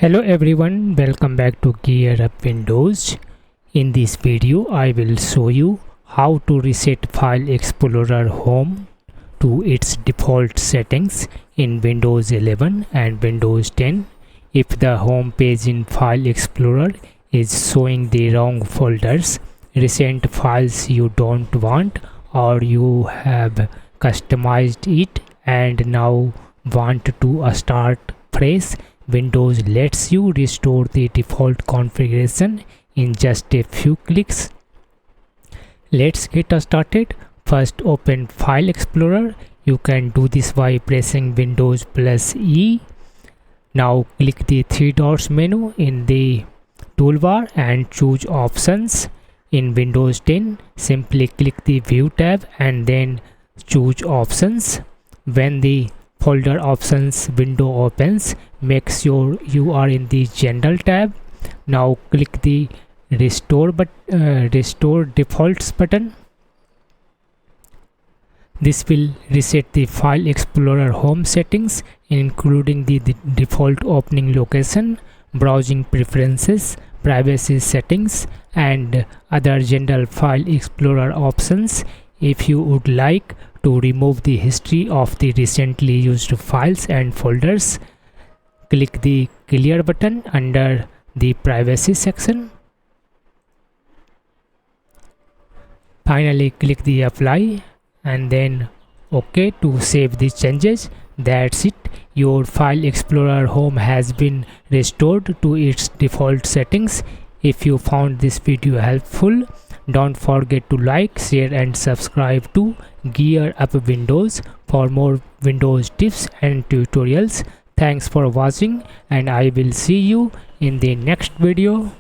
Hello everyone, welcome back to GearUpWindows. In this video, I will show you how to reset File Explorer Home to its default settings in Windows 11 and Windows 10 if the home page in File Explorer is showing the wrong folders, recent files you don't want, or you have customized it and now want to start fresh. Windows lets you restore the default configuration in just a few clicks. Let's get started. First, open File Explorer. You can do this by pressing Windows plus E. Now click the three dots menu in the toolbar and choose Options. In Windows 10, simply click the View tab and then choose Options. When the folder options window opens, make sure you are in the General tab. Now click the Restore Defaults button. This will reset the File Explorer home settings, including the default opening location, browsing preferences, privacy settings, and other general File Explorer options. If you would like to remove the history of the recently used files and folders, click the Clear button under the Privacy section. Finally, click the Apply and then OK to save the changes. That's it. Your File Explorer home has been restored to its default settings. If you found this video helpful, don't forget to like, share and subscribe to GearUpWindows for more Windows tips and tutorials. Thanks for watching and I will see you in the next video.